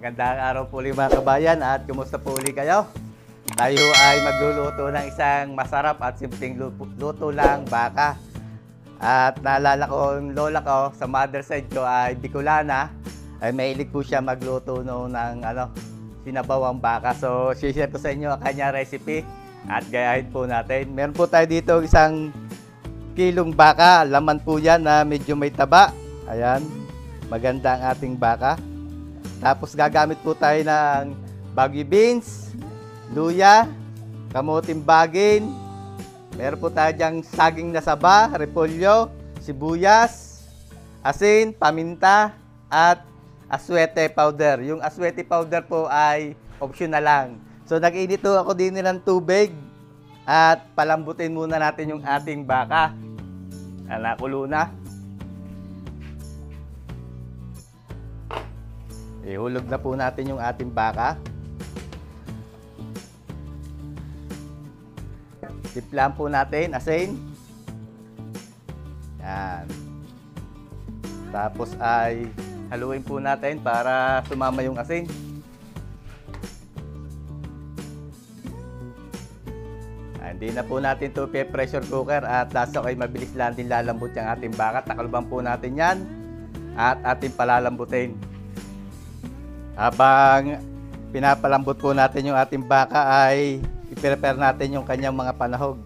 Magandang araw po ulit mga kabayan at kumusta po ulit kayo? Tayo ay magluluto ng isang masarap at simpleng luto lang baka. At naalala ko yung lola ko sa mother side ko ay Bicolana, ay mahilig po siya magluto ng sinabawang baka. So share ko sa inyo ang kanya recipe at gayahin po natin. Meron po tayo dito isang kilong baka, laman po yan na medyo may taba. Ayan, maganda ang ating baka. Tapos gagamit po tayo ng bagyo beans, luya, kamuting bagin. Meron po tayo dyang saging na saba, repolyo, sibuyas, asin, paminta, at aswete powder. Yung aswete powder po ay optional lang. So nag-init po ako din ng tubig at palambutin muna natin yung ating baka. Nakulo na. Ihulog na po natin yung ating baka. Timplan po natin asin. Yan. Tapos ay haluin po natin para sumama yung asin. Hindi na po natin ito pressure cooker at lasa ay mabilis lang din lalambot yung ating baka. Takalban po natin yan at ating palalambutin. Habang pinapalambot po natin yung ating baka ay i-prepare natin yung kanyang mga panahog.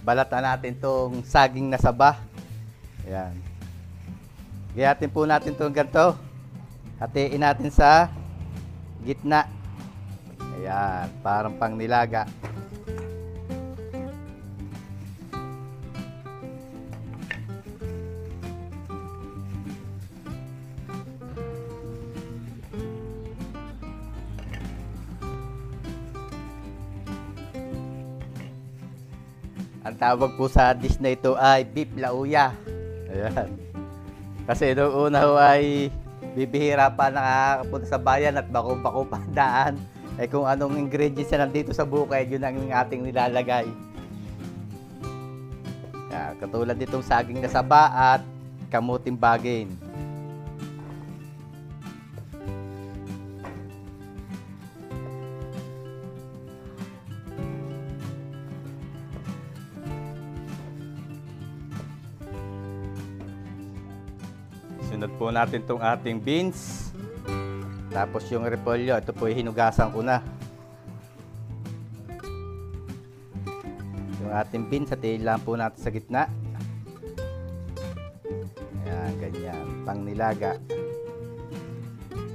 Balatan natin itong saging na saba. Ayan. Gayatin po natin itong ganito. Hatiin natin sa gitna. Ayan, parang pang nilaga. Ang tawag po sa dish na ito ay beef lauya. Ayan. Kasi noong una ho ay bibihira pa nakakapunta sa bayan at bako-bako pa daan. Ay kung anong ingredients na nandito sa bukid, yun ang ating nilalagay. Ayan, katulad ditong saging na saba at kamuting bagin. Sunod po natin itong ating beans. Tapos yung repolyo, ito po hinugasan ko na. Yung ating beans, hatiin lang po natin sa gitna. Ayan, ganyan. Pang nilaga.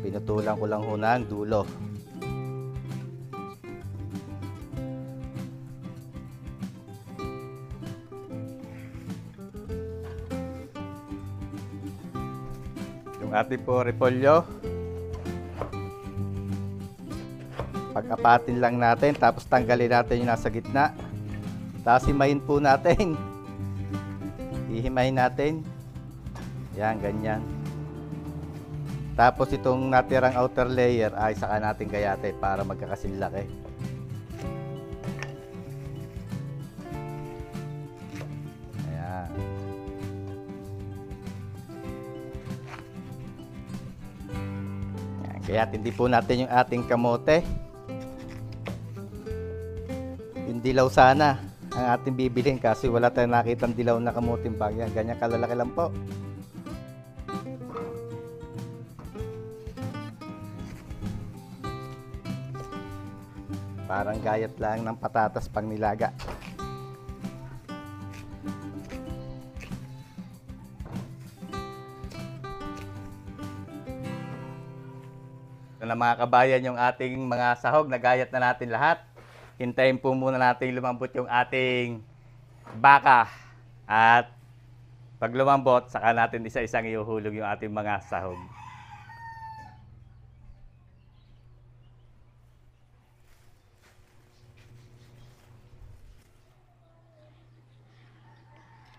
Pinutulan ko lang ho ng dulo. Yung ating po repolyo, pag-apatin lang natin, tapos tanggalin natin yung nasa gitna, tapos himayin po natin. Ihimayin natin. Yan, ganyan. Tapos itong natirang outer layer ay saka natin gayatin para magkakasinlaki. Kaya hindi po natin yung ating kamote. Yung dilaw sana ang ating bibilhin kasi wala tayong nakitang dilaw na kamuting bagyan. Ganyan kalalaki lang po. Parang gayat lang ng patatas pang nilaga. Ito na mga kabayan yung ating mga sahog, nagayat na natin lahat. Hintayin po muna natin lumambot yung ating baka. At pag lumambot, saka natin isa-isang iuhulog yung ating mga sahog.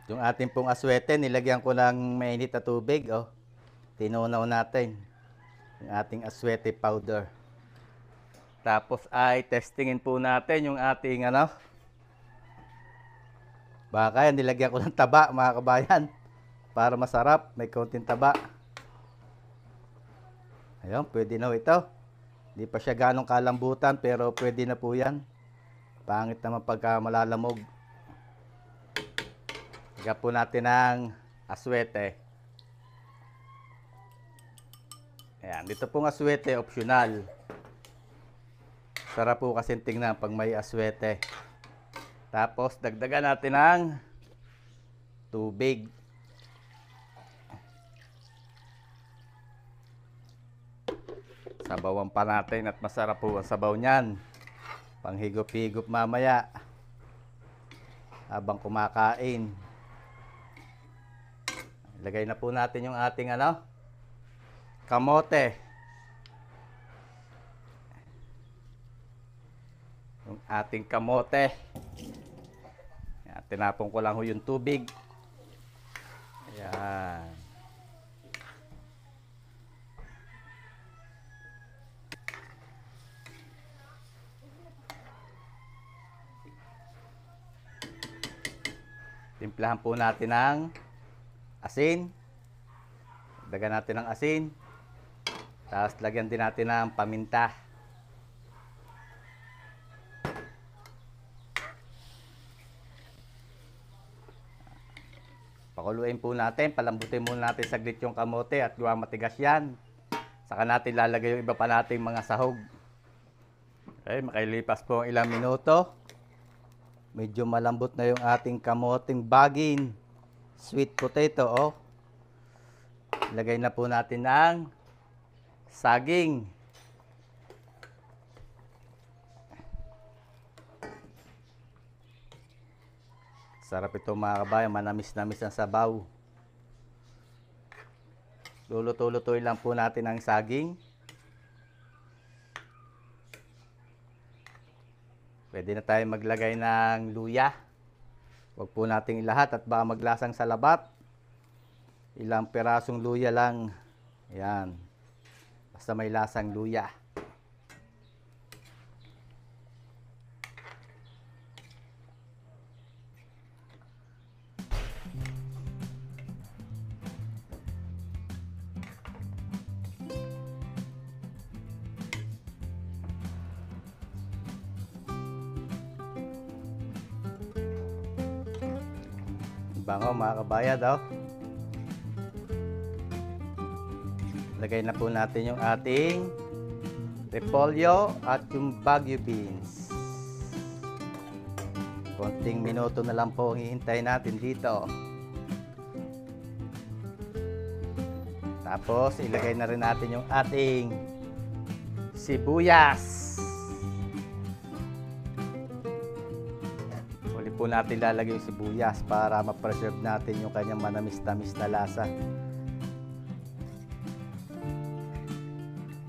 Yung ating pong aswete, nilagyan ko ng mainit na tubig. Oh. Tinunaw natin yung ating aswete powder. Tapos ay testingin po natin yung ating baka yan, nilagyan ko ng taba mga kabayan para masarap, may konting taba. Ayun, pwede na ito. Hindi pa siya ganong kalambutan pero pwede na po yan. Pangit naman pagka malalamog. Lagyan po natin ng aswete. Ayan, dito pong aswete, optional. Sarap po kasi tingnan pag may aswete. Tapos, dagdagan natin ng tubig. Sabawan pa natin at masarap po ang sabaw niyan. Panghigop-higop mamaya habang kumakain. Ilagay na po natin yung ating kamote. Yung ating kamote. Yan, tinapon ko lang yung tubig. Ayan. Timplahan po natin ng asin. Dagdagan natin ng asin. Tapos lagyan din natin ng paminta. Pakuluin po natin. Palambutin muna natin saglit yung kamote at gawa matigas yan. Saka natin lalagay yung iba pa nating mga sahog. Okay, makalipas po ang ilang minuto. Medyo malambot na yung ating kamoting baging sweet potato. Oh. Lagay na po natin ang saging. Sarap ito mga kabayan, manamis-namis ang sabaw. Luluto-lutuin lang po natin ang saging. Pwede na tayo maglagay ng luya. Huwag po nating ilahat at baka maglasang salabat. Ilang pirasong luya lang. Ayan. Basta may lasang luya. Bango mga kabayan, oh. Lagay na po natin yung ating repolyo at yung Baguio beans. Konting minuto na lang po ang hihintayin natin dito. Tapos ilagay na rin natin yung ating sibuyas. Po natin lalagay yung sibuyas para ma-preserve natin yung kanyang manamis-tamis na lasa.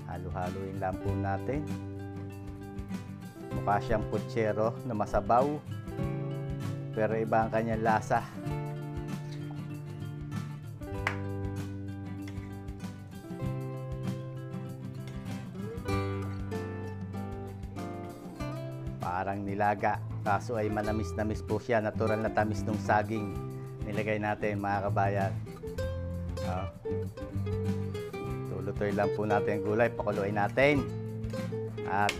Halo-haloin lang po natin. Mukha siyang putsero na masabaw pero iba ang kanyang lasa. Parang nilaga. Kaso ay manamis-namis po siya. Natural na tamis ng saging. Nilagay natin mga kabayan. Tulutoy lang po natin ang gulay. Pakuluin natin. At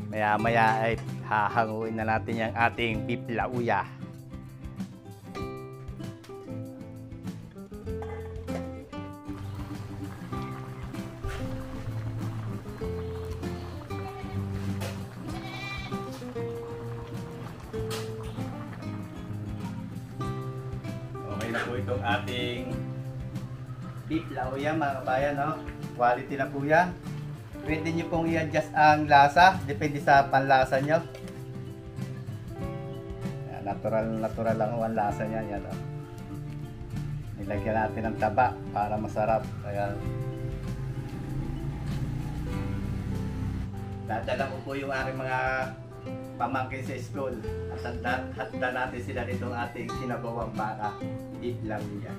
maya-maya ay hahanguin na natin yung ating beef lauya. Okay na po itong ating beef lauya mga kabayan, no? Quality na po yan. Pwede nyo pong i-adjust ang lasa, depende sa panlasa nyo. Natural lang ang lasa niya. Yan, no? Nilagyan natin ng taba para masarap. Ayan. Dadala ko po yung aking mga pamangkin sa school at handa natin sila nitong ating sinabawang baka. Beef lauya.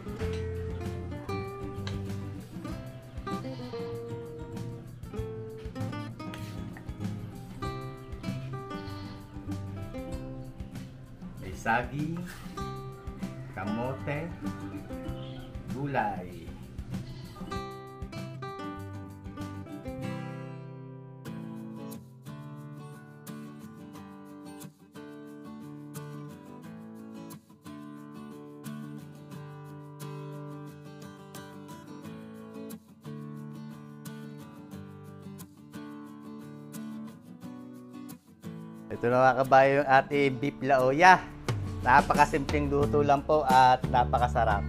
May saging, kamote, gulay. Ito na mga kabayan yung ating beef laoya. Napakasimpleng luto lang po at napakasarap.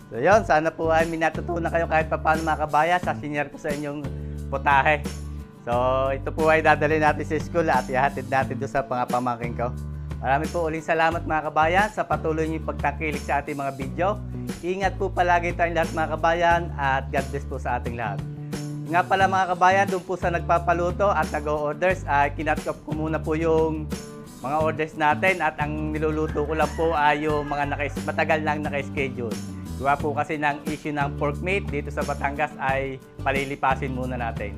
So yun, sana po ay may natutunan kayo kahit pa paano mga kabayan sa sinare ko sa inyong putahe. So ito po ay dadalhin natin sa school at ihatid natin doon sa mga pamangkin ko. Marami po uling salamat mga kabayan sa patuloy niyong pagtakilik sa ating mga video. Ingat po palagi tayong lahat mga kabayan at God bless po sa ating lahat. Nga pala mga kabayan, doon po sa nagpapaluto at nag-o-orders, ay kinat-up ko muna po yung mga orders natin at ang niluluto ko lang po ay yung mga matagal nang naka-schedule. Gawa po kasi ng issue ng pork meat dito sa Batangas ay palilipasin muna natin.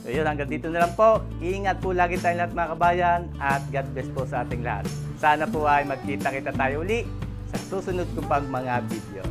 So yun, hanggang dito na lang po. Ingat po lagi tayong lahat mga kabayan at God bless po sa ating lahat. Sana po ay magkita-kita tayo uli sa susunod kong pang mga video.